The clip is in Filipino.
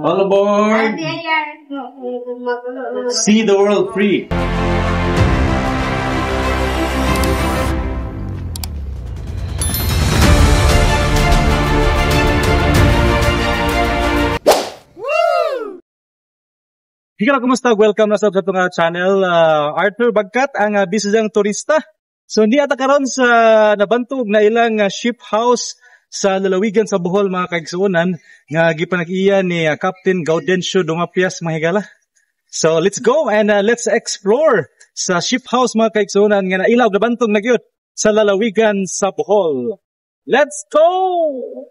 All aboard! See the world free! Higala, kumusta? Welcome na sa itong channel. Arthur Bagkat, ang bisayang turista. So, hindi ata karon sa nabantog na ilang ship house sa lalawigan sa Bohol, mga kaigsuonan, nga gipanag-iya ni Captain Gaudencio Dumapias, mga higala. So, let's go and let's explore sa ship house, mga kaigsuonan, nga nailaw nabantog na gyud sa lalawigan sa Bohol. Let's go!